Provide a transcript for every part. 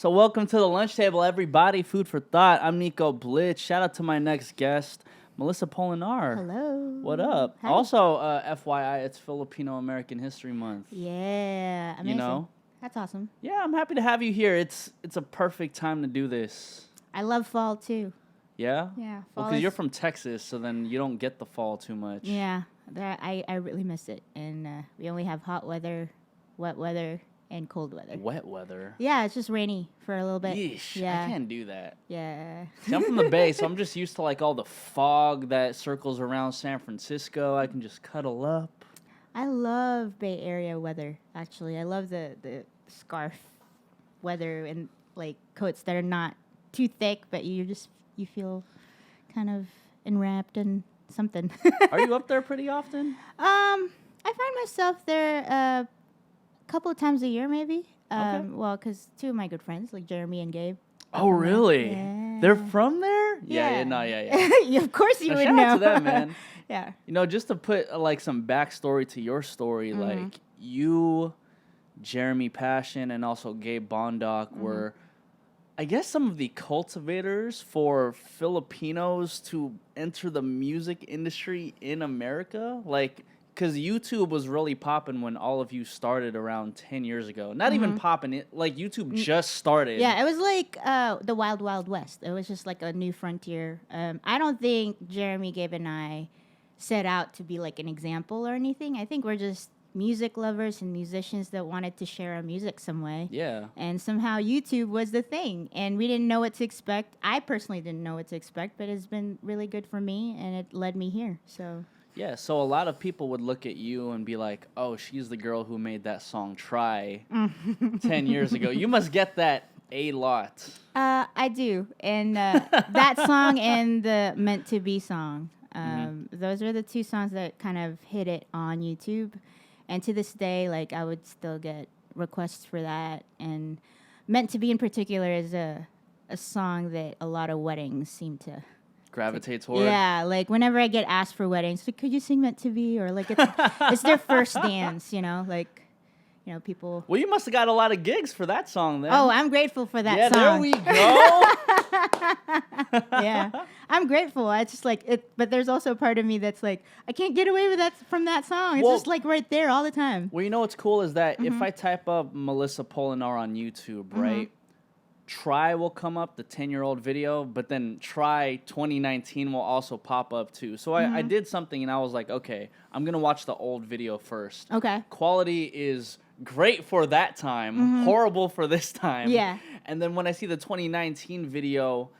So welcome to the lunch table, everybody. Food for thought. I'm Nico Blitz. Shout out to my next guest, Melissa Polinar. Hello. What up? Hi. Also, FYI, it's Filipino American History Month. Yeah, amazing. You know? That's awesome. Yeah, I'm happy to have you here. It's a perfect time to do this. I love fall too. Yeah? Yeah, Well, because you're from Texas, so then you don't get the fall too much. Yeah, I really miss it. And we only have hot weather, wet weather, and cold weather. Wet weather? Yeah, it's just rainy for a little bit. Yeesh, Yeah. I can't do that. Yeah. See, I'm from the Bay, so I'm just used to like all the fog that circles around San Francisco. I can just cuddle up. I love Bay Area weather, actually. I love the scarf weather and like coats that are not too thick, but you feel kind of enwrapped in something. Are you up there pretty often? I find myself there a couple of times a year, maybe. Okay. Well, because two of my good friends, like Jeremy and Gabe. Oh, really? Yeah. They're from there? Yeah. Yeah. Of course you Now, would shout know. out to them, man. Yeah. You know, just to put like some backstory to your story, like you, Jeremy Passion, and also Gabe Bondoc were, I guess, some of the cultivators for Filipinos to enter the music industry in America. Like, because YouTube was really popping when all of you started around 10 years ago. Not even popping, it like YouTube just started. Yeah, it was like the Wild Wild West. It was just like a new frontier. I don't think Jeremy, Gabe, and I set out to be like an example or anything. I think we're just music lovers and musicians that wanted to share our music some way. Yeah. And somehow YouTube was the thing. And we didn't know what to expect. I personally didn't know what to expect, but it's been really good for me, and it led me here. So... Yeah, so a lot of people would look at you and be like, oh, she's the girl who made that song Try 10 years ago. You must get that a lot. I do. And that song and the Meant to Be song. Those are the two songs that kind of hit it on YouTube. And to this day, like, I would still get requests for that. And Meant to Be in particular is a song that a lot of weddings seem to... Gravitate toward. Yeah, like whenever I get asked for weddings, like, could you sing Meant to Be? Or like it's their first dance, you know, like, you know, people. Well, you must have got a lot of gigs for that song then. Oh, I'm grateful for that yeah, song. there we go. Yeah, I'm grateful. I just like it, but there's also a part of me that's like, I can't get away with that from that song. It's just like right there all the time. Well, you know what's cool is that if I type up Melissa Polinar on YouTube, right? Try will come up, the 10-year-old video, but then Try 2019 will also pop up too. So I did something and I was like, okay, I'm going to watch the old video first. Okay. Quality is great for that time, horrible for this time. Yeah. And then when I see the 2019 video,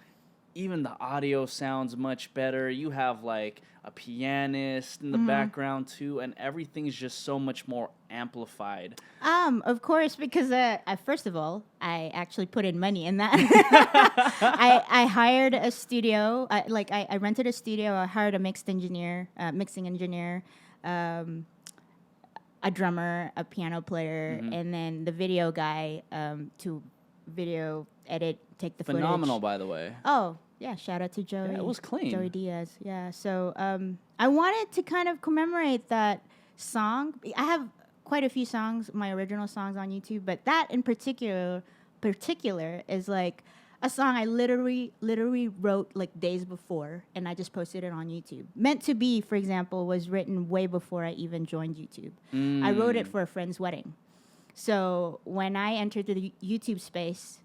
even the audio sounds much better. You have like a pianist in the background too, and everything's just so much more amplified. Of course, because first of all, I actually put in money in that. I hired a studio. I rented a studio. I hired a mixing engineer, a drummer, a piano player, and then the video guy to video edit, take the footage. Phenomenal, by the way. Oh, yeah, shout out to Joey. Yeah, it was clean. Joey Diaz, yeah. So I wanted to kind of commemorate that song. I have quite a few songs, my original songs on YouTube, but that in particular is like a song I literally wrote like days before, and I just posted it on YouTube. Meant to Be, for example, was written way before I even joined YouTube. I wrote it for a friend's wedding. So when I entered the YouTube space,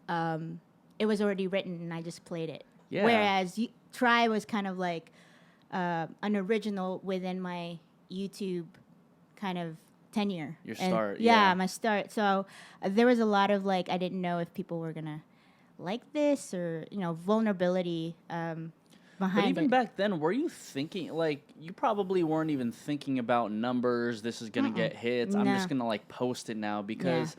it was already written, and I just played it. Yeah. Whereas Try was kind of like an original within my YouTube kind of tenure. Your start, Yeah, yeah. my start. So there was a lot of like, I didn't know if people were gonna like this or, you know, vulnerability behind But even it. back then, were you thinking, like, you probably weren't even thinking about numbers, this is going to get hits, I'm just No. going to, like, post it now, because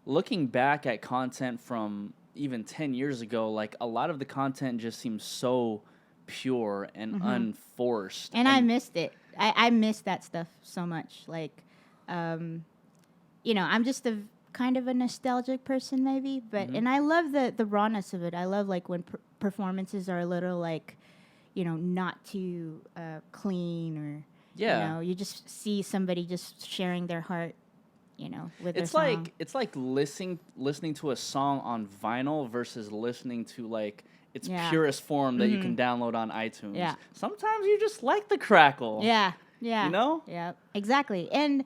looking back at content from even 10 years ago, like, a lot of the content just seems so pure and unforced. And I missed it. I missed that stuff so much. Like, you know, I'm just a kind of a nostalgic person maybe, but and I love the rawness of it. I love like when performances are a little like, you know, not too clean or you know, you just see somebody just sharing their heart, with their song. It's like listening to a song on vinyl versus listening to like its purest form that you can download on iTunes. Yeah. Sometimes you just like the crackle. Yeah. Yeah, exactly. And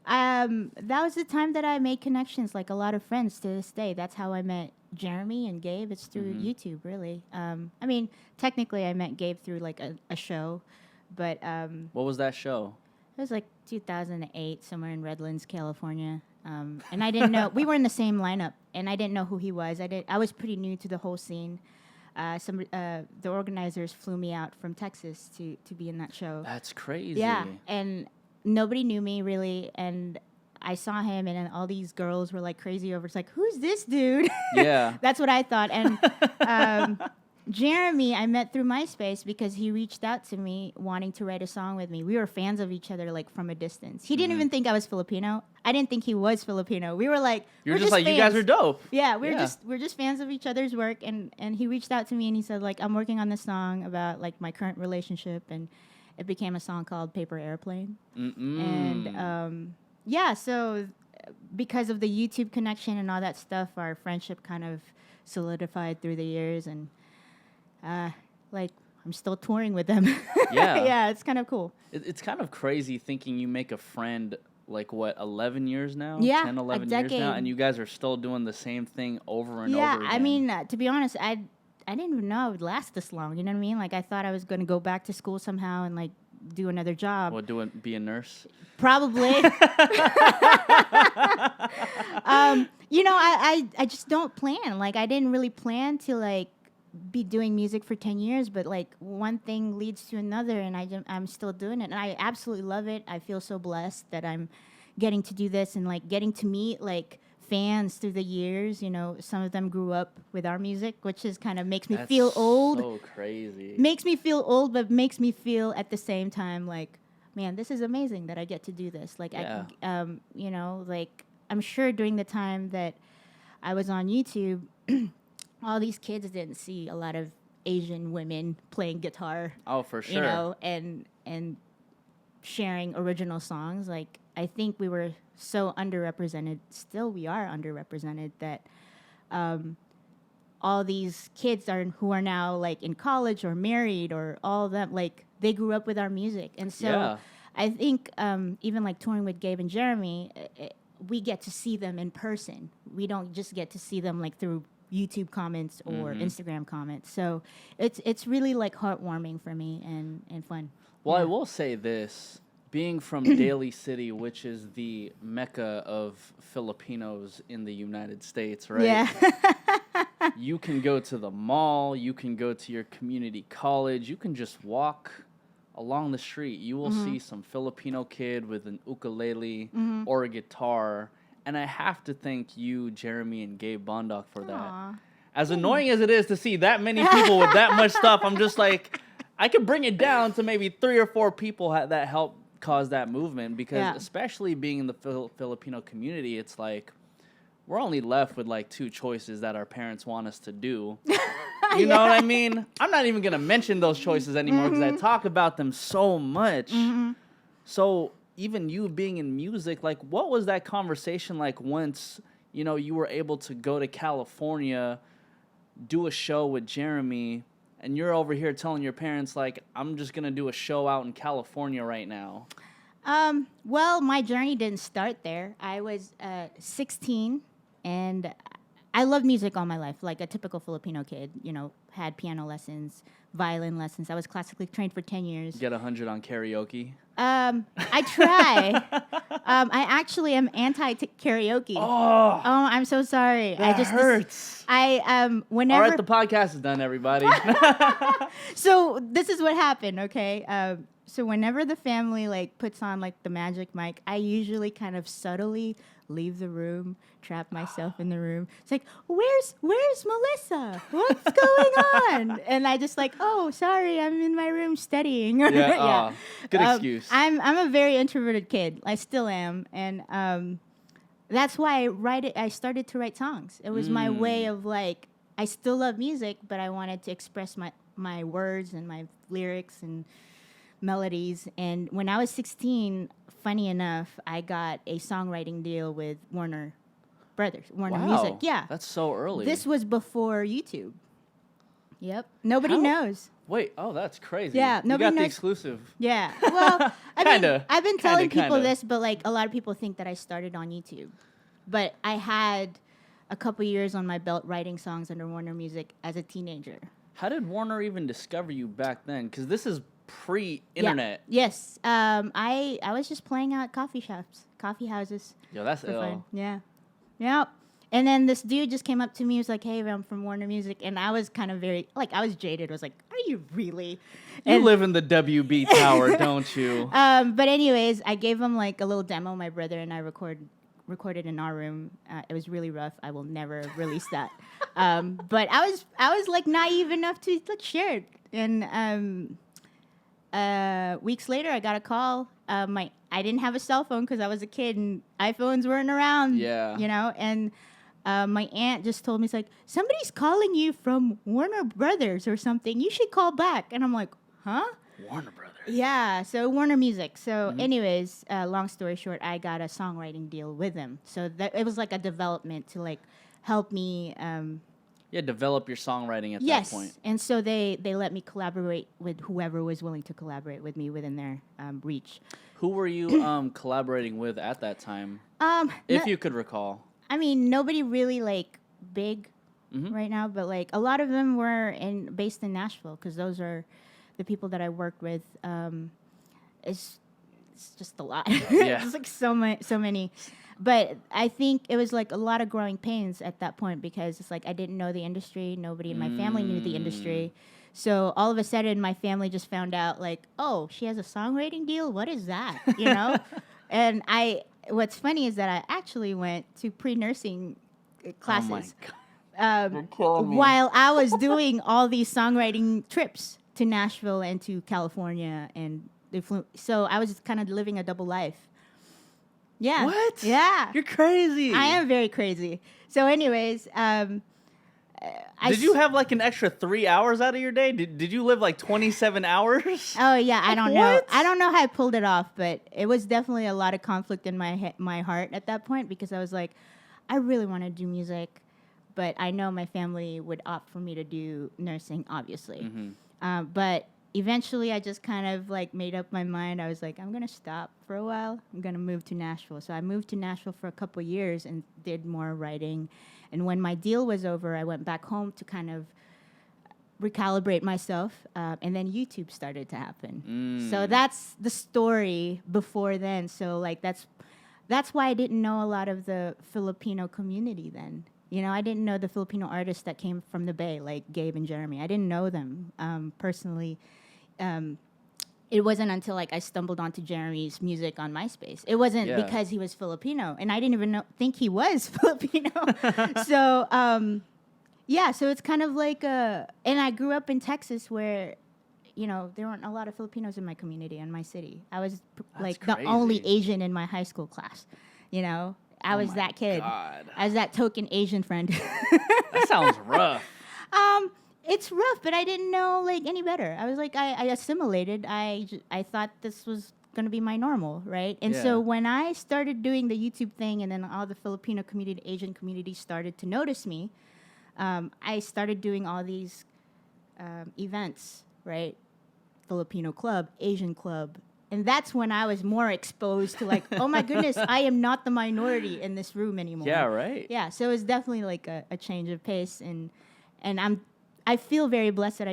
that was the time that I made connections, like a lot of friends to this day. That's how I met Jeremy and Gabe. It's through YouTube, really. I mean, technically I met Gabe through like a show, but what was that show? It was like 2008, somewhere in Redlands, California. And I didn't know, we were in the same lineup, and I didn't know who he was. I was pretty new to the whole scene. The organizers flew me out from Texas to be in that show. That's crazy. Yeah, and nobody knew me really, and I saw him, and then all these girls were like crazy over. It's like, who's this dude? Yeah, that's what I thought. And Jeremy, I met through MySpace because he reached out to me wanting to write a song with me. We were fans of each other, like from a distance. He didn't even think I was Filipino. I didn't think he was Filipino. We were like, you're just like fans. You guys are dope. Yeah, we're just fans of each other's work. And he reached out to me and he said, like, I'm working on this song about like my current relationship, and it became a song called Paper Airplane. And so because of the YouTube connection and all that stuff, our friendship kind of solidified through the years, and like I'm still touring with them. Yeah. Yeah, it's kind of cool. It's kind of crazy thinking you make a friend like, what, 11 years now? Yeah, 10, 11 years now, and you guys are still doing the same thing over and over again. Yeah, I mean, to be honest, I didn't even know I would last this long. You know what I mean? Like, I thought I was going to go back to school somehow and, like, do another job. What, be a nurse? Probably. I just don't plan. Like, I didn't really plan to, like, be doing music for 10 years, but like one thing leads to another, and I'm still doing it, and I absolutely love it. I feel so blessed that I'm getting to do this and like getting to meet like fans through the years. Some of them grew up with our music, which is kind of makes me feel old. So crazy. Makes me feel old, but makes me feel at the same time like, man, this is amazing that I get to do this. Like, yeah. Like I'm sure during the time that I was on YouTube, all these kids didn't see a lot of Asian women playing guitar. Oh, for sure. And sharing original songs. Like, I think we were so underrepresented. Still, we are underrepresented that all these kids who are now like in college or married or all of them, like they grew up with our music. And so I think even like touring with Gabe and Jeremy, we get to see them in person. We don't just get to see them like through YouTube comments or Instagram comments. So it's really like heartwarming for me and fun. Well, I will say this, being from Daly City, which is the mecca of Filipinos in the United States, right? Yeah. You can go to the mall, you can go to your community college, you can just walk along the street. You will see some Filipino kid with an ukulele or a guitar. And I have to thank you, Jeremy and Gabe Bondoc, for that. Aww. As annoying as it is to see that many people with that much stuff, I'm just like, I could bring it down to maybe 3 or 4 people that helped cause that movement. Because especially being in the Filipino community, it's like, we're only left with like 2 choices that our parents want us to do. You know what I mean? I'm not even going to mention those choices anymore because I talk about them so much. So even you being in music, like, what was that conversation like once, you were able to go to California, do a show with Jeremy, and you're over here telling your parents, like, I'm just going to do a show out in California right now? Well, my journey didn't start there. I was 16, and I loved music all my life, like a typical Filipino kid, had piano lessons, violin lessons. I was classically trained for 10 years. Get 100 on karaoke? I try. I actually am anti-karaoke. Oh, I'm so sorry. That hurts. Whenever... All right, the podcast is done, everybody. So this is what happened, okay? So whenever the family like puts on like the magic mic, I usually kind of subtly leave the room, trap myself in the room. It's like, where's Melissa? What's going on? And I just like, oh, sorry, I'm in my room studying. Yeah. Good excuse. I'm a very introverted kid. I still am, and that's why I started to write songs. It was my way of like, I still love music, but I wanted to express my words and my lyrics and melodies. And when I was 16, funny enough, I got a songwriting deal with Warner Music. Yeah. That's so early. This was before YouTube. Yep. Nobody knows. Wait, that's crazy. Yeah, nobody you got knows. the exclusive. Yeah. Well, I've been telling people kinda. this, but like a lot of people think that I started on YouTube. But I had a couple years on my belt writing songs under Warner Music as a teenager. How did Warner even discover you back then? Because this is pre-internet. Yeah. Yes. I was just playing out coffee houses. Yo, that's ill. Fun. Yeah. Yep. And then this dude just came up to me. He was like, "Hey, I'm from Warner Music," and I was kind of I was jaded. I was like, "Are you really?" You live in the WB Tower, don't you? But anyways, I gave him like a little demo. My brother and I recorded in our room. It was really rough. I will never release that. But I was like naive enough to like share it. And weeks later, I got a call. I didn't have a cell phone because I was a kid and iPhones weren't around. Yeah. You know, and my aunt just told me, it's like, somebody's calling you from Warner Brothers or something. You should call back. And I'm like, huh? Warner Brothers. Yeah, so Warner Music. So anyways, long story short, I got a songwriting deal with them. So that it was like a development to like help me. Develop your songwriting at Yes, that point. and so they let me collaborate with whoever was willing to collaborate with me within their reach. Who were you collaborating with at that time? If you could recall. I mean, nobody really like big right now, but like a lot of them were based in Nashville because those are the people that I worked with. It's just a lot. Yeah. It's like so many. But I think it was like a lot of growing pains at that point because it's like I didn't know the industry. Nobody in my family knew the industry. So all of a sudden, my family just found out like, oh, she has a songwriting deal? What is that? You know? And what's funny is that I actually went to pre-nursing classes. Oh my God. You're killing me. While I was doing all these songwriting trips to Nashville and to California. So I was kind of living a double life. Yeah. What? Yeah. You're crazy. I am very crazy. So anyways, did you have like an extra 3 hours out of your day? Did you live like 27 hours? Oh yeah, I don't know. What? I don't know how I pulled it off, but it was definitely a lot of conflict in my heart at that point because I was like, I really want to do music, but I know my family would opt for me to do nursing, obviously. But eventually, I just kind of like made up my mind. I was like, I'm gonna stop for a while. I'm gonna move to Nashville. So I moved to Nashville for a couple years and did more writing. And when my deal was over, I went back home to kind of recalibrate myself. And then YouTube started to happen. So that's the story before then. So like that's why I didn't know a lot of the Filipino community then. You know, I didn't know the Filipino artists that came from the Bay, like Gabe and Jeremy. I didn't know them personally. It wasn't until like I stumbled onto Jeremy's music on MySpace. It wasn't because he was Filipino, and I didn't even think he was Filipino. So so it's kind of like and I grew up in Texas where, you know, there weren't a lot of Filipinos in my community in my city. I was like the only Asian in my high school class, you know. I was that kid. God. I was that token Asian friend. That sounds rough. It's rough, but I didn't know like any better. I was like, I assimilated. I thought this was gonna be my normal, right? And so when I started doing the YouTube thing, and then all the Filipino community, Asian community started to notice me, I started doing all these events, right? Filipino club, Asian club. And that's when I was more exposed to like, oh my goodness, I am not the minority in this room anymore. Yeah, right. Yeah, so it was definitely like a change of pace, and I feel very blessed that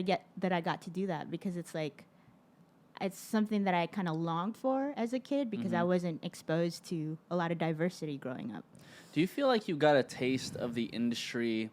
I got to do that because it's like it's something that I kind of longed for as a kid because I wasn't exposed to a lot of diversity growing up. Do you feel like you got a taste of the industry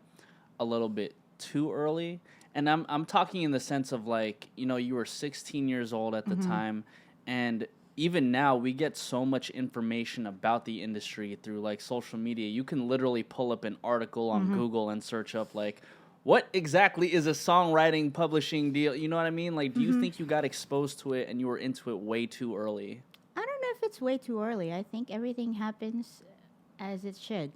a little bit too early? And I'm talking in the sense of like, you know, you were 16 years old at the time. And even now, we get so much information about the industry through, like, social media. You can literally pull up an article on Google and search up, like, what exactly is a songwriting publishing deal? You know what I mean? Like, do you think you got exposed to it and you were into it way too early? I don't know if it's way too early. I think everything happens as it should.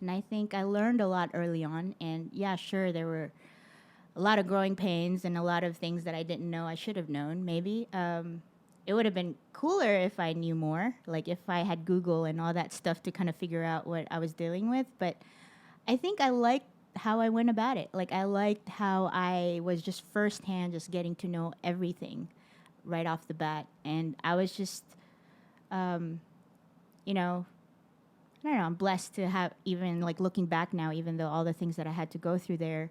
And I think I learned a lot early on. And, yeah, sure, there were a lot of growing pains and a lot of things that I didn't know I should have known, maybe. it would have been cooler if I knew more, like if I had Google and all that stuff to kind of figure out what I was dealing with. But I think I liked how I went about it. Like I liked how I was just firsthand just getting to know everything right off the bat. And I was just, you know, I don't know, I'm blessed to have, even like looking back now, even though all the things that I had to go through there,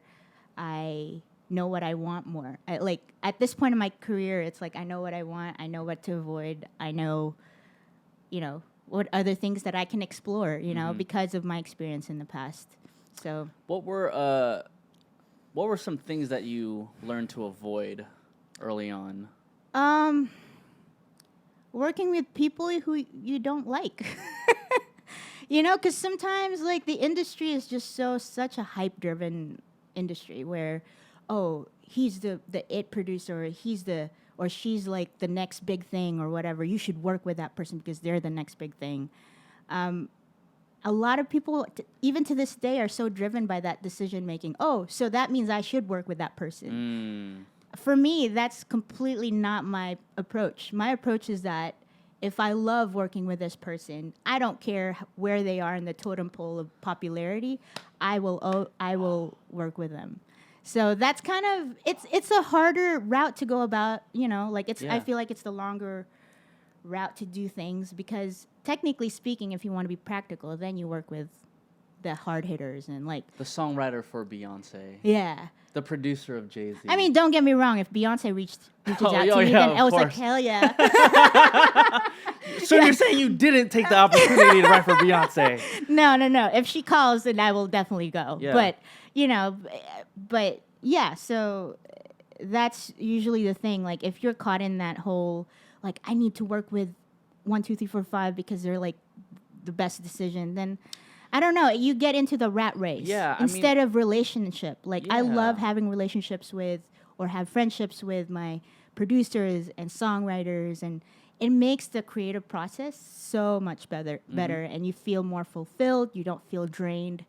I know what I want more. Like at this point in my career, it's like I know what I want, I know what to avoid, I know, you know, what other things that I can explore, you know, because of my experience in the past. So what were some things that you learned to avoid early on? Working with people who you don't like. You know, because sometimes like the industry is just such a hype driven industry where, oh, he's the it producer, or she's like the next big thing or whatever. You should work with that person because they're the next big thing. A lot of people, even to this day, are so driven by that decision making. Oh, so that means I should work with that person. For me, that's completely not my approach. My approach is that if I love working with this person, I don't care where they are in the totem pole of popularity. I will work with them. So that's kind of it's a harder route to go about. You know, like I feel like it's the longer route to do things because technically speaking, if you want to be practical, then you work with the hard hitters and like the songwriter for Beyonce. Yeah. The producer of Jay-Z. I mean, don't get me wrong. If Beyonce reaches out to me, then I was like, hell yeah. So you're saying you didn't take the opportunity to write for Beyonce? No. If she calls, then I will definitely go. Yeah. But, you know, yeah, so that's usually the thing. Like, if you're caught in that whole, like, I need to work with 1, 2, 3, 4, 5 because they're, like, the best decision, then I don't know. You get into the rat race instead of relationship. Like I love having relationships with or have friendships with my producers and songwriters, and it makes the creative process so much better. And you feel more fulfilled. You don't feel drained.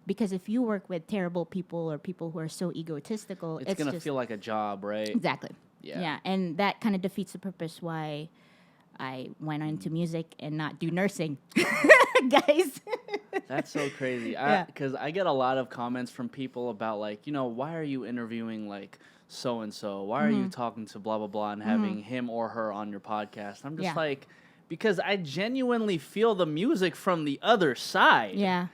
Because if you work with terrible people or people who are so egotistical, it's going to feel like a job, right? Exactly. Yeah. And that kind of defeats the purpose why I went into music and not do nursing. Guys. That's so crazy. Because I get a lot of comments from people about, like, you know, why are you interviewing, like, so-and-so? Why are you talking to blah, blah, blah and having him or her on your podcast? I'm just like, because I genuinely feel the music from the other side. Yeah.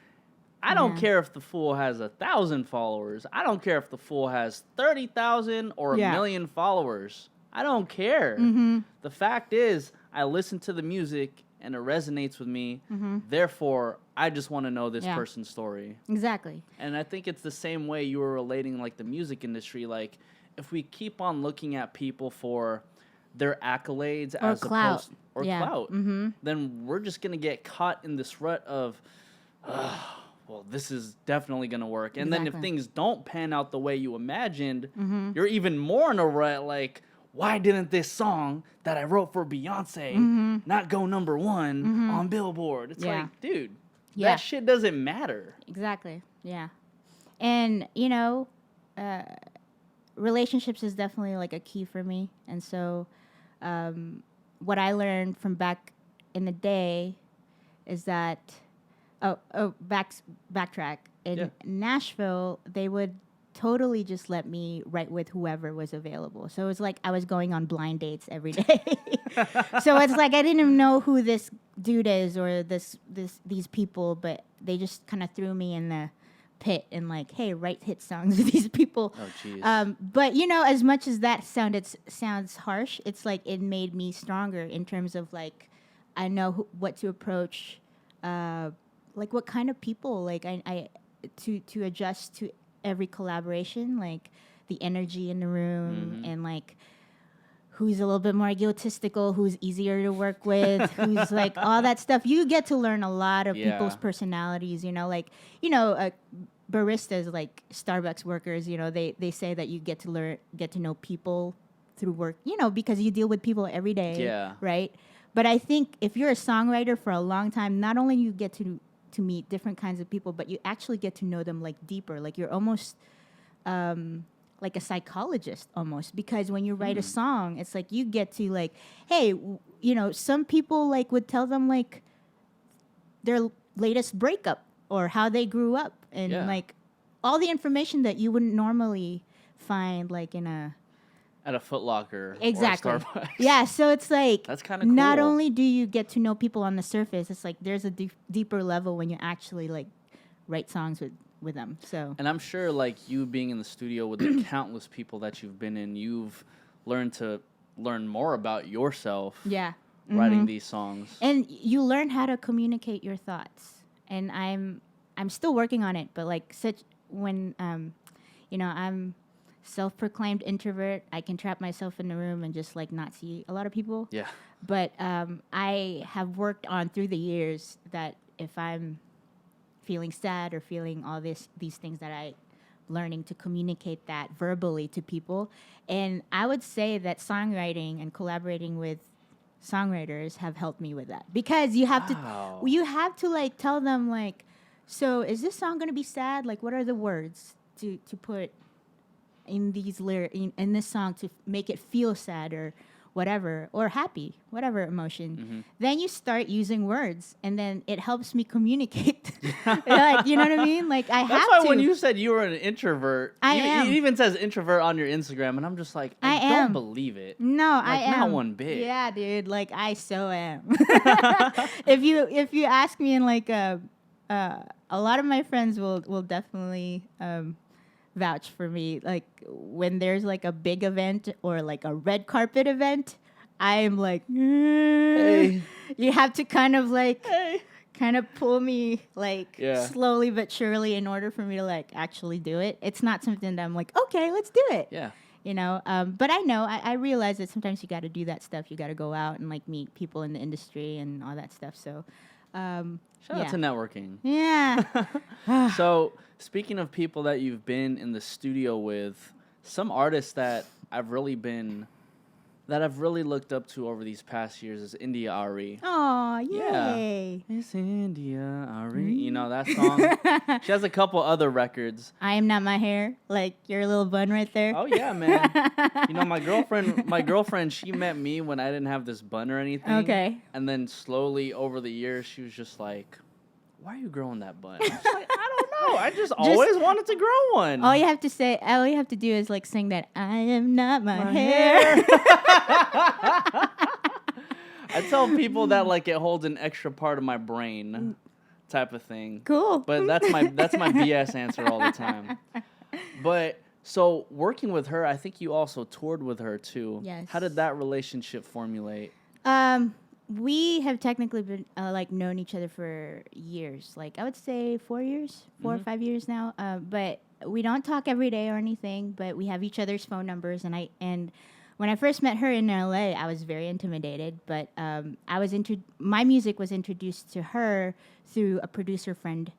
I don't care if the fool has 1,000 followers. I don't care if the fool has 30,000 or 1 million followers. I don't care. The fact is, I listen to the music and it resonates with me. Therefore, I just want to know this person's story. Exactly. And I think it's the same way you were relating, like, the music industry. Like, if we keep on looking at people for their accolades or as clout. opposed clout, then we're just going to get caught in this rut of, well, this is definitely going to work. And then if things don't pan out the way you imagined, you're even more in a rut, like, why didn't this song that I wrote for Beyonce not go number 1 on Billboard? It's like, dude, that shit doesn't matter. Exactly. Yeah. And, you know, relationships is definitely like a key for me. And so what I learned from back in the day is that, backtrack. In Nashville, they would totally just let me write with whoever was available. So it was like I was going on blind dates every day. So it's like I didn't even know who this dude is or these people, but they just kind of threw me in the pit and like, hey, write hit songs with these people. Oh, jeez. But you know, as much as that sounds harsh, it's like it made me stronger in terms of like I know what to approach, like what kind of people like I to adjust to every collaboration, like the energy in the room and like who's a little bit more egotistical, who's easier to work with, who's like all that stuff. You get to learn a lot of people's personalities, you know, like, you know, baristas, like Starbucks workers, you know, they say that you get to know people through work, you know, because you deal with people every day, right? But I think if you're a songwriter for a long time, not only you get to meet different kinds of people, but you actually get to know them like deeper. Like you're almost like a psychologist almost, because when you write a song, it's like you get to like, hey, some people like would tell them like their latest breakup or how they grew up and like all the information that you wouldn't normally find like at a Foot Locker exactly. or a Starbucks. Yeah, so it's like that's kind of cool. Not only do you get to know people on the surface, it's like there's a deeper level when you actually like write songs with them. So, and I'm sure like you being in the studio with the countless people that you've been in, you've learned to learn more about yourself. Yeah. Writing these songs. And you learn how to communicate your thoughts. And I'm still working on it, but like when I'm self-proclaimed introvert, I can trap myself in the room and just like not see a lot of people. Yeah. But I have worked on through the years that if I'm feeling sad or feeling all these things that I learning to communicate that verbally to people. And I would say that songwriting and collaborating with songwriters have helped me with that, because you have to like tell them like, so is this song going to be sad? Like, what are the words to put in these in this song to make it feel sad or whatever, or happy, whatever emotion. Then you start using words, and then it helps me communicate. Like, you know what I mean? Like That's why when you said you were an introvert, am. It even says introvert on your Instagram, and I'm just like, I don't believe it. No, like, I am. Not one bit. Yeah, dude. Like I so am. If you ask me in like a lot of my friends will definitely vouch for me. Like when there's like a big event or like a red carpet event, I'm like, hey. You have to kind of like kind of pull me like slowly but surely in order for me to like actually do it. It's not something that I'm like, okay, let's do it. Yeah. But I realize that sometimes you got to do that stuff. You got to go out and like meet people in the industry and all that stuff. So, shout out to networking. Yeah. So, speaking of people that you've been in the studio with, some artists that I've really looked up to over these past years is India.Arie. Oh, yay. Yeah. It's India.Arie. You know that song? She has a couple other records. I Am Not My Hair. Like your little bun right there. Oh, yeah, man. My girlfriend, she met me when I didn't have this bun or anything. Okay. And then slowly over the years, she was just like, why are you growing that bun? I was like, I don't know. I just always wanted to grow one. All you have to do is like sing that I am not my hair. I tell people that like it holds an extra part of my brain type of thing. Cool. But that's my BS answer all the time. But so working with her, I think you also toured with her too. Yes. How did that relationship formulate? We have technically been known each other for years. Like I would say 4 or 5 years now. But we don't talk every day or anything. But we have each other's phone numbers. And when I first met her in LA, I was very intimidated. But my music was introduced to her through a producer friend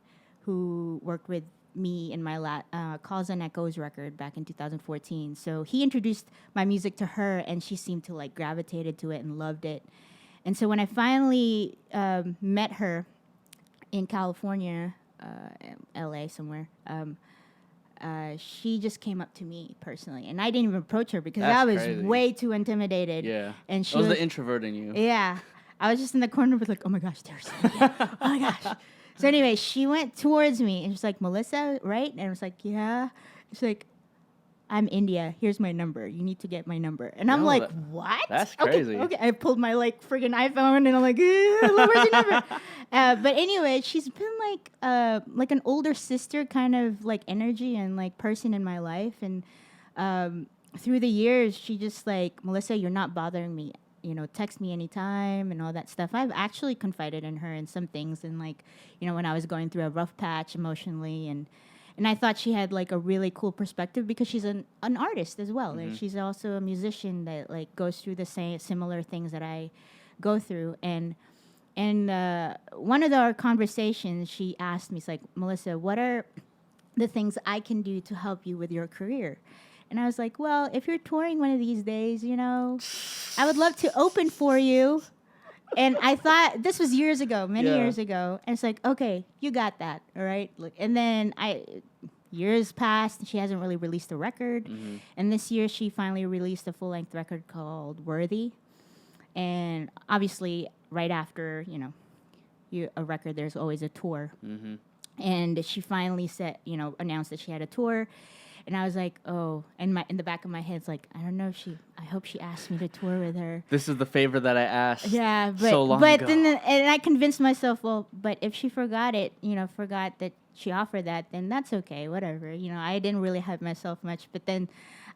who worked with me in my Calls and Echoes record back in 2014. So he introduced my music to her, and she seemed to like gravitated to it and loved it. And so when I finally met her in California, LA somewhere, she just came up to me personally. And I didn't even approach her because I was way too intimidated. Yeah. And she was the introvert in you. Yeah. I was just in the corner with like, oh my gosh, there's India. Oh my gosh. So anyway, she went towards me and she's like, Melissa, right? And I was like, yeah. She's like, I'm India. Here's my number. You need to get my number. And I'm like, what? That's crazy. Okay. I pulled my like friggin' iPhone and I'm like, where's your number? But anyway, she's been like an older sister kind of like energy and like person in my life. And through the years, she just like, Melissa, you're not bothering me. Text me anytime and all that stuff. I've actually confided in her in some things. And like, when I was going through a rough patch emotionally and I thought she had like a really cool perspective because she's an artist as well. Like, she's also a musician that like goes through the same similar things that I go through. And one of our conversations, she asked me, it's like, Melissa, what are the things I can do to help you with your career? And I was like, well, if you're touring one of these days, I would love to open for you. And I thought, this was years ago, many years ago. And it's like, okay, you got that, all right? And then years passed and she hasn't really released a record. Mm-hmm. And this year she finally released a full-length record called Worthy. And obviously, right after, a record, there's always a tour. Mm-hmm. And she finally announced that she had a tour. And I was like, oh, and in the back of my head, it's like, I don't know if I hope she asked me to tour with her. This is the favor that I asked. Yeah, but so long ago. And I convinced myself, well, but if she forgot that she offered that, then that's okay, whatever. I didn't really hype myself much, but then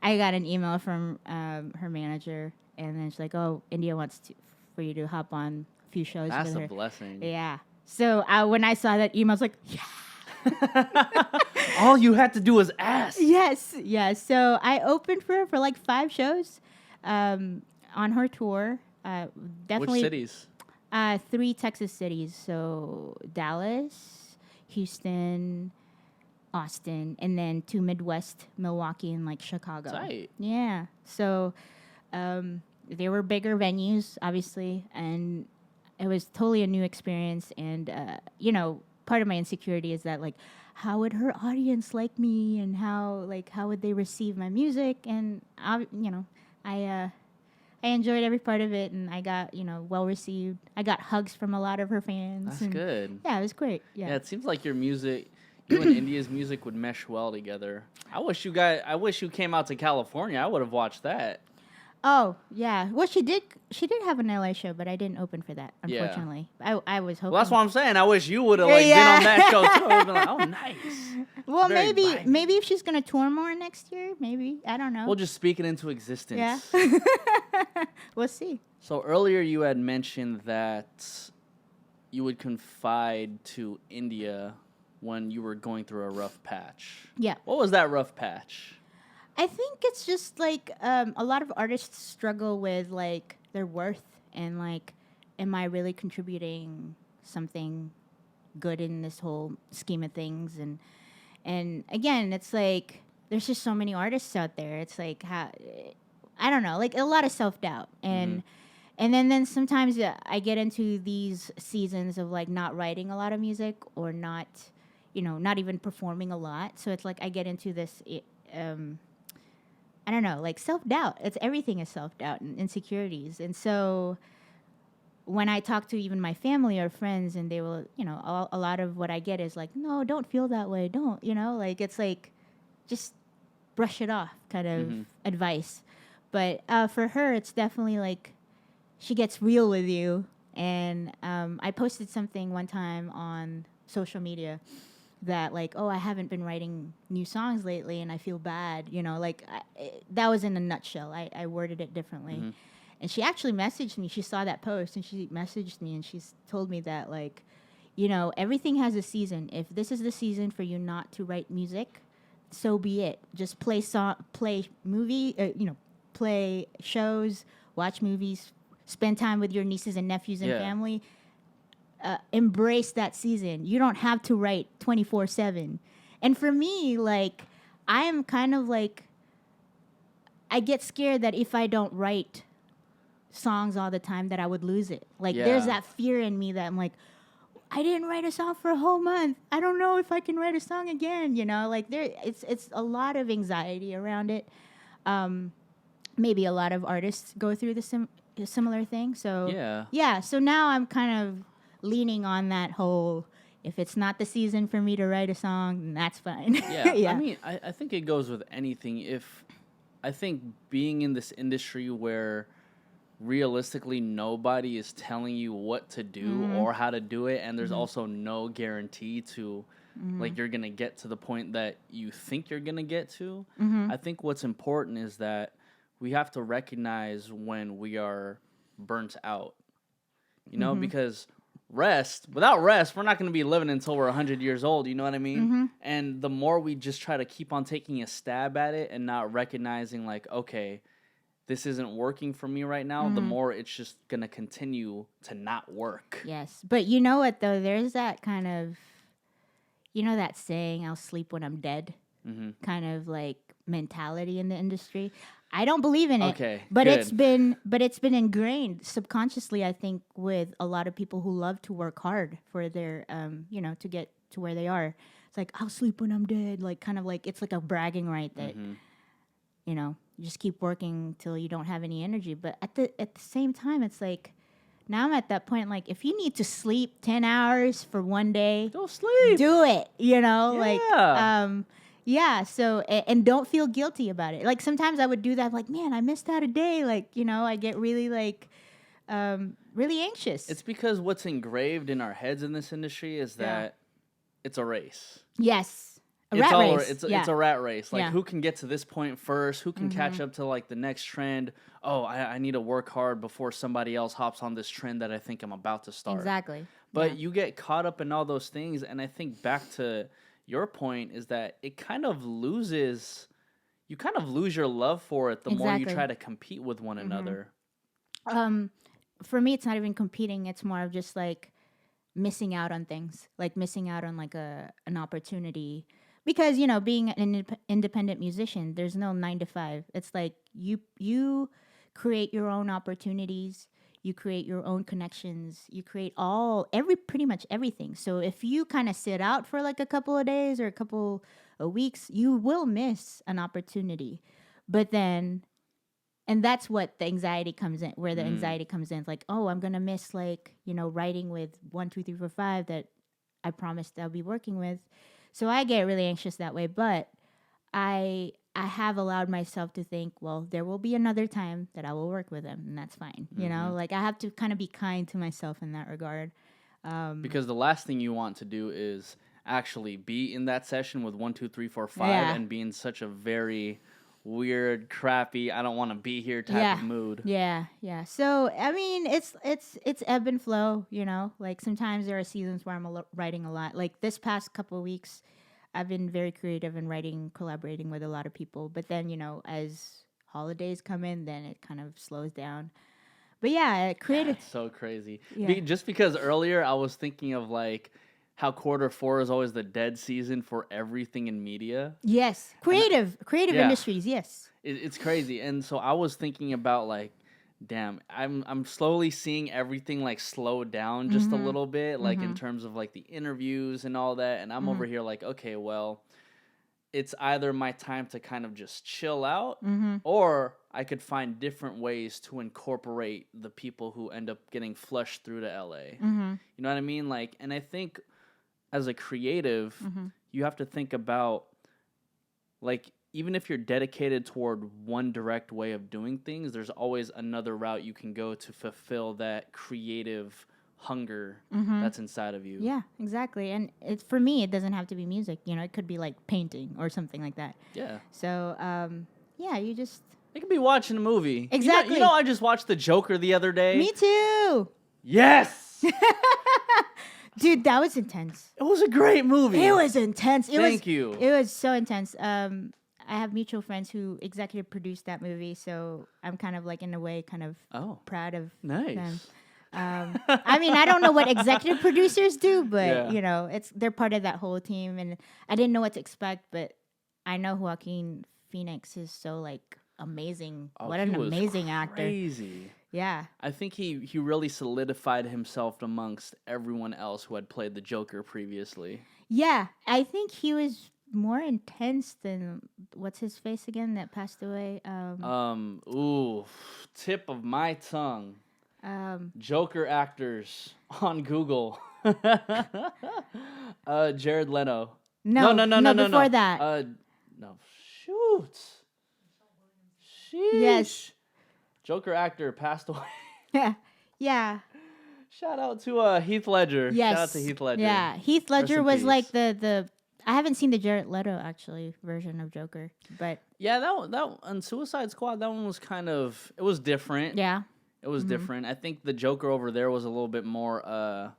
I got an email from her manager, and then she's like, oh, India wants for you to hop on a few shows That's with her. That's a blessing. Yeah. So when I saw that email, I was like, yeah. All you had to do was ask. Yes. So I opened for her for like 5 shows on her tour. Definitely. Which cities? 3 Texas cities. So Dallas, Houston, Austin, and then 2 Midwest, Milwaukee and like Chicago. Tight. Yeah. So they were bigger venues, obviously, and it was totally a new experience. And part of my insecurity is that, like, how would her audience like me, and how would they receive my music? And I enjoyed every part of it, and I got well received. I got hugs from a lot of her fans. That's good. Yeah, it was great. Yeah, it seems like your music, you and India's music would mesh well together. I wish you came out to California. I would have watched that. Oh, yeah. Well, she did have an LA show, but I didn't open for that, unfortunately. Yeah. I was hoping. Well, that's what I'm saying. I wish you would have been on that show, too. I would have been like, oh, nice. Well, maybe if she's going to tour more next year, maybe. I don't know. We'll just speak it into existence. Yeah. We'll see. So earlier you had mentioned that you would confide to India when you were going through a rough patch. Yeah. What was that rough patch? I think it's just like a lot of artists struggle with like their worth and like, am I really contributing something good in this whole scheme of things? And again, it's like there's just so many artists out there. It's like I don't know, like a lot of self-doubt. And then sometimes I get into these seasons of like not writing a lot of music or not even performing a lot. So it's like I get into this I don't know, like self-doubt. Everything is self-doubt and insecurities. And so when I talk to even my family or friends, and they will, a lot of what I get is like, no, don't feel that way. Don't, like it's like just brush it off kind of advice. But for her, it's definitely like she gets real with you. And I posted something one time on social media that like, oh, I haven't been writing new songs lately and I feel bad, that was in a nutshell. I worded it differently. And she actually messaged me. She saw that post and she messaged me and she's told me that like, everything has a season. If this is the season for you not to write music, so be it. Just play shows, watch movies, spend time with your nieces and nephews and family. Embrace that season. You don't have to write 24/7. And for me, like, I am kind of like, I get scared that if I don't write songs all the time that I would lose it. Like, there's that fear in me that I'm like, I didn't write a song for a whole month. I don't know if I can write a song again, like it's a lot of anxiety around it. Maybe a lot of artists go through the similar thing. So so now I'm kind of leaning on that whole, if it's not the season for me to write a song, then that's fine. I mean, I think it goes with anything. I think being in this industry where realistically nobody is telling you what to do or how to do it, and there's also no guarantee to like you're gonna get to the point that you think you're gonna get to. I think what's important is that we have to recognize when we are burnt out, because without rest, we're not going to be living until we're 100 years old, you know what I mean? And the more we just try to keep on taking a stab at it and not recognizing like, okay, this isn't working for me right now, the more it's just going to continue to not work. Yes. But you know what, though? There's that kind of, that saying, I'll sleep when I'm dead, kind of like mentality in the industry. I don't believe in it. Okay, but good. it's been ingrained subconsciously, I think, with a lot of people who love to work hard for their to get to where they are. It's it's like, I'll sleep when I'm dead. Like, kind of like, it's like a bragging right that, you know, you just keep working till you don't have any energy. But at the same time, it's like, now I'm at that point, like, if you need to sleep 10 hours for one day, Go sleep. do it, you know? Yeah. Like, yeah, so, and don't feel guilty about it. Like, sometimes I would do that, like, man, I missed out a day. Like, you know, I get really, like, really anxious. It's because what's engraved in our heads in this industry is that it's a race. Yes. It's a rat race. Like, who can get to this point first? Who can catch up to, like, the next trend? Oh, I need to work hard before somebody else hops on this trend that I think I'm about to start. Exactly. But you get caught up in all those things, and I think back to your point is that it kind of loses... You kind of lose your love for it the more you try to compete with one another. For me, it's not even competing. It's more of just, like, missing out on things. Like, missing out on, like, an opportunity. Because, you know, being an independent musician, there's no 9 to 5. It's like you create your own opportunities, you create your own connections, you create pretty much everything. So if you kind of sit out for like a couple of days or a couple of weeks, you will miss an opportunity. But then, and that's what the anxiety comes in, where the anxiety comes in. It's like, oh, I'm going to miss, like, you know, writing with 1, 2, 3, 4, 5 that I promised I'll be working with. So I get really anxious that way, but I have allowed myself to think, well, there will be another time that I will work with them, and that's fine. You know, like, I have to kind of be kind to myself in that regard. Because the last thing you want to do is actually be in that session with 1, 2, 3, 4, 5 and be in such a very weird, crappy, I don't want to be here type of mood. Yeah. So, I mean, it's ebb and flow, you know? Like, sometimes there are seasons where I'm writing a lot. Like, this past couple of weeks, I've been very creative in writing, collaborating with a lot of people. But then, you know, as holidays come in, then it kind of slows down. But yeah, creative. It's so crazy. Yeah. Just because earlier I was thinking of, like, how Q4 is always the dead season for everything in media. Yes. Creative industries, yes. It's crazy. And so I was thinking about, like, damn, I'm slowly seeing everything, like, slow down just a little bit, like, in terms of, like, the interviews and all that. And I'm over here like, okay, well, it's either my time to kind of just chill out or I could find different ways to incorporate the people who end up getting flushed through to LA. You know what I mean? Like, and I think as a creative, you have to think about, like, even if you're dedicated toward one direct way of doing things, there's always another route you can go to fulfill that creative hunger that's inside of you. Yeah, exactly. And it's, for me, it doesn't have to be music. You know, it could be like painting or something like that. Yeah. So, yeah, you just... It could be watching a movie. Exactly. You know, I just watched The Joker the other day. Me too. Yes. Dude, that was intense. It was a great movie. It was intense. Thank you. It was so intense. I have mutual friends who executive produced that movie, so I'm kind of, like, in a way, kind of proud of them. I mean, I don't know what executive producers do, but you know, they're part of that whole team, and I didn't know what to expect, but I know Joaquin Phoenix is so, like, amazing. What an amazing actor! Crazy. Yeah. I think he really solidified himself amongst everyone else who had played the Joker previously. Yeah, I think he was more intense than what's his face again that passed away. Tip of my tongue. Joker actors on Google. Jared Leto. No. Before that. No. Shoot. Sheesh. Yes. Joker actor passed away. Yeah. Shout out to Heath Ledger. Yes. Shout out to Heath Ledger. Yeah. Heath Ledger was peace. Like the I haven't seen the Jared Leto actually version of Joker, but yeah, that on Suicide Squad, that one was kind of, it was different. Yeah. It was different. I think the Joker over there was a little bit more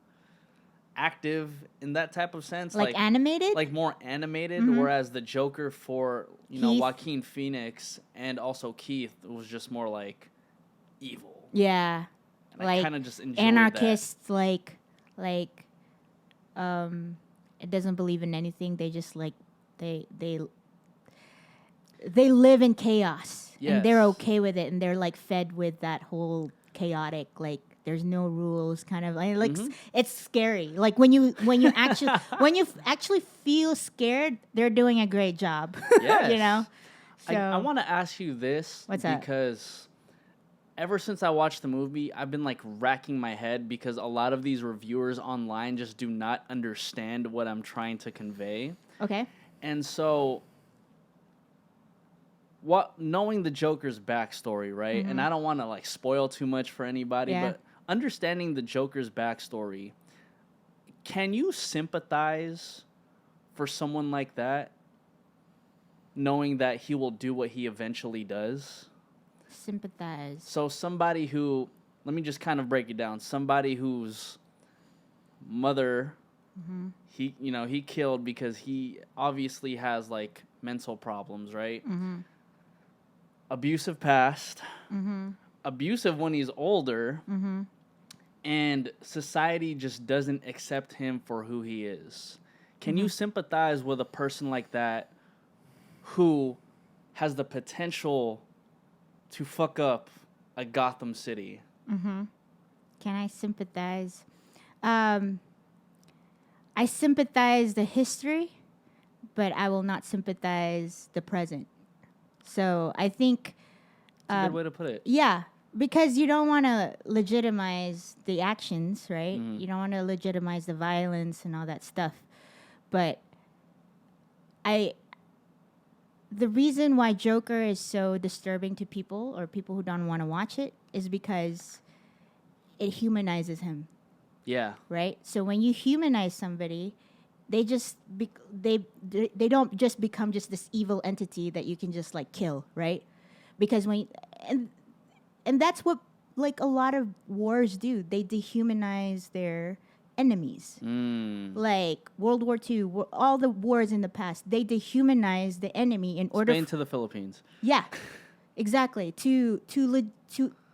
active in that type of sense. Like animated? Like more animated, whereas the Joker for, you know, Joaquin Phoenix and also Keith was just more like evil. Yeah. And like I kind of just enjoyed anarchists, that. like it doesn't believe in anything. They just like they live in chaos. Yes. And they're okay with it, and they're like fed with that whole chaotic like there's no rules, kind of like it's scary. Like when you actually actually feel scared, they're doing a great job. Yes. You know. So I want to ask you this because ever since I watched the movie, I've been like racking my head because a lot of these reviewers online just do not understand what I'm trying to convey. Okay. And so knowing the Joker's backstory, right? And I don't want to like spoil too much for anybody, but understanding the Joker's backstory, can you sympathize for someone like that, knowing that he will do what he eventually does? Sympathize. So somebody who, let me just kind of break it down. Somebody whose mother, he killed because he obviously has like mental problems, right? Abusive past, abusive when he's older, and society just doesn't accept him for who he is. Can you sympathize with a person like that who has the potential to fuck up a Gotham City? Can I sympathize? I sympathize the history, but I will not sympathize the present. So I think That's a good way to put it. Yeah, because you don't want to legitimize the actions, right? You don't want to legitimize the violence and all that stuff. But the reason why Joker is so disturbing to people or people who don't want to watch it is because it humanizes him. Yeah. Right? So when you humanize somebody, they just they don't just become just this evil entity that you can just like kill, right? Because and that's what like a lot of wars do. They dehumanize their enemies. Like World War II, all the wars in the past, they dehumanize the enemy in order Spain to the Philippines. Yeah. Exactly. To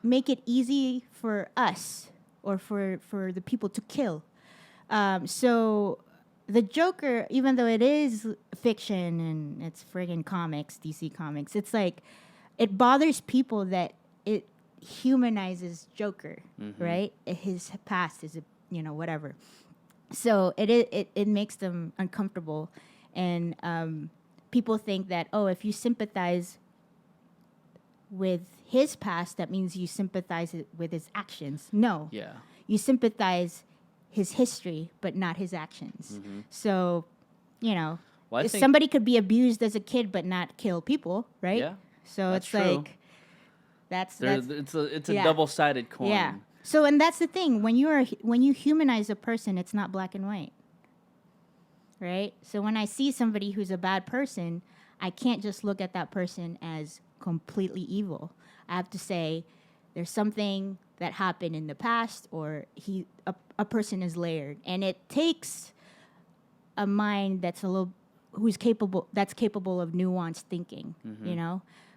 make it easy for us or for the people to kill. So the Joker, even though it is fiction and it's friggin' comics, DC Comics, it's like it bothers people that it humanizes Joker, right? His past is, whatever. So it makes them uncomfortable, and people think that if you sympathize with his past, that means you sympathize with his actions. No. Yeah. You sympathize his history, but not his actions. So, somebody could be abused as a kid, but not kill people, right? Yeah. So that's it's true. like, that's it's a double-sided coin. Yeah. So, and that's the thing. When you humanize a person, it's not black and white, right? So when I see somebody who's a bad person, I can't just look at that person as completely evil. I have to say there's something that happened in the past, or a person is layered, and it takes a mind that's capable of nuanced thinking.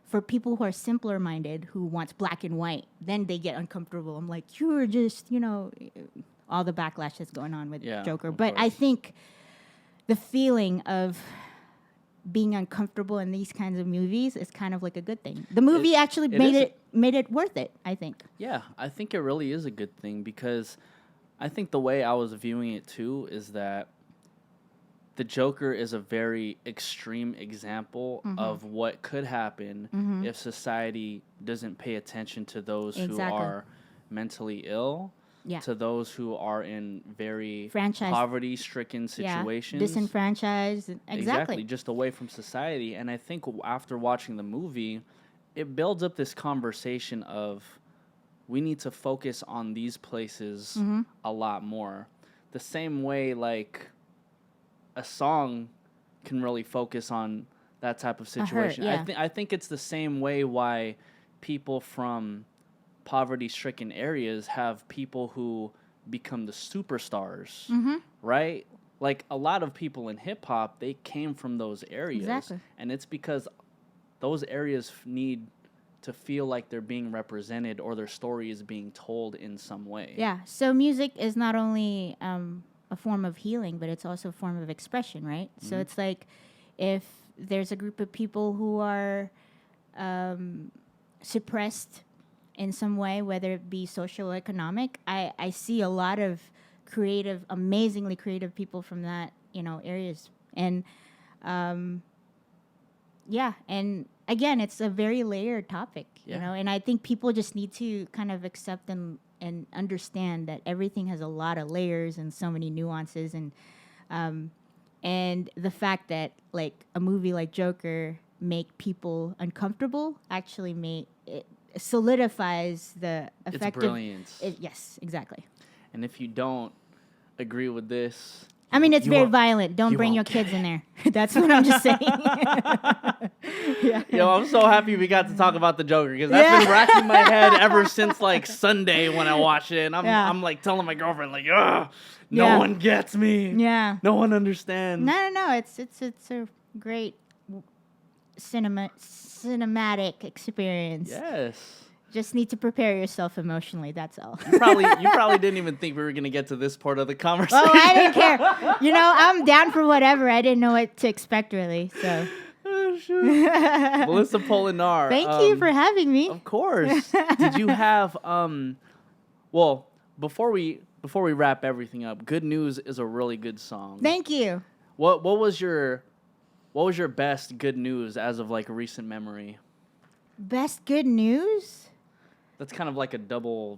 For people who are simpler minded, who wants black and white, then they get uncomfortable. I'm like, you're just all the backlash that's going on with Joker. But I think the feeling of being uncomfortable in these kinds of movies is kind of like a good thing. The movie actually made it worth it, I think. Yeah, I think it really is a good thing, because I think the way I was viewing it too is that the Joker is a very extreme example of what could happen if society doesn't pay attention to those who are mentally ill. Yeah. To those who are in very poverty-stricken situations. Disenfranchised. Exactly. Just away from society. And I think after watching the movie, it builds up this conversation of we need to focus on these places a lot more. The same way, like, a song can really focus on that type of situation. I think it's the same way why people from poverty-stricken areas have people who become the superstars, right? Like a lot of people in hip-hop, they came from those areas, and it's because those areas need to feel like they're being represented or their story is being told in some way. Yeah, so music is not only a form of healing, but it's also a form of expression, right? So it's like if there's a group of people who are suppressed in some way, whether it be social or economic. I see a lot of creative, amazingly creative people from that, areas. And and again, it's a very layered topic, and I think people just need to kind of accept and understand that everything has a lot of layers and so many nuances, and the fact that like a movie like Joker make people uncomfortable actually solidifies the effective. It's brilliance. Yes, exactly. And if you don't agree with this, I mean, it's very violent. Don't bring your kids in there. That's what I'm just saying. Yo, I'm so happy we got to talk about the Joker because that's been racking my head ever since like Sunday when I watched it. And I'm like telling my girlfriend like, ugh, no one gets me. Yeah. No one understands. No. It's a great cinematic experience. Yes. Just need to prepare yourself emotionally. That's all. You probably didn't even think we were gonna get to this part of the conversation. Oh, I didn't care. I'm down for whatever. I didn't know what to expect really. So. Oh, shoot. Melissa Polinar. Thank you for having me. Of course. Did you have Well, before we wrap everything up, Good News is a really good song. Thank you. What was your best good news as of like recent memory? Best good news? That's kind of like a double.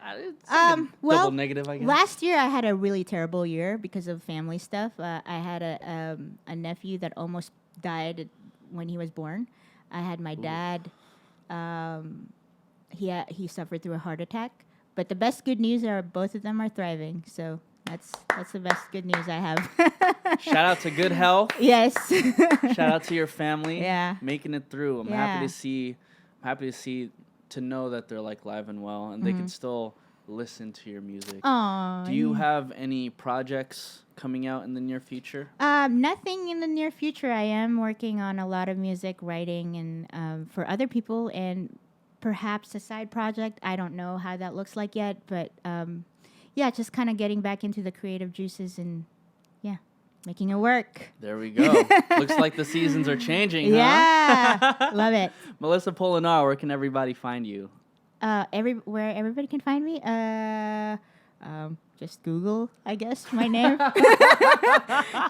It's like double negative, I guess. Last year I had a really terrible year because of family stuff. I had a nephew that almost died when he was born. I had my dad. He suffered through a heart attack. But the best good news are both of them are thriving. So that's the best good news I have. Shout out to good health. Yes. Shout out to your family. Yeah. Making it through. I'm happy to see. To know that they're like live and well and they can still listen to your music. Aww. Do you have any projects coming out in the near future? Nothing in the near future. I am working on a lot of music writing and for other people and perhaps a side project. I don't know how that looks like yet, but just kind of getting back into the creative juices and making it work. There we go. Looks like the seasons are changing, Yeah. Love it. Melissa Polinar, where can everybody find you? Where everybody can find me? Just Google, I guess, my name.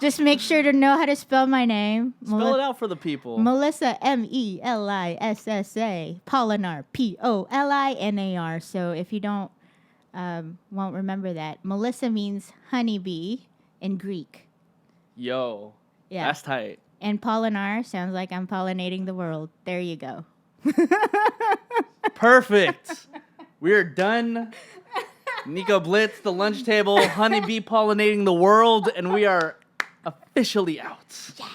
Just make sure to know how to spell my name. Spell it out for the people. Melissa, Melissa. Polinar, Polinar. So if you won't remember that. Melissa means honeybee in Greek. Yo, that's tight. And Polinar sounds like I'm pollinating the world. There you go. Perfect. We're done. Nico Blitz, the lunch table, honeybee pollinating the world, and we are officially out. Yeah.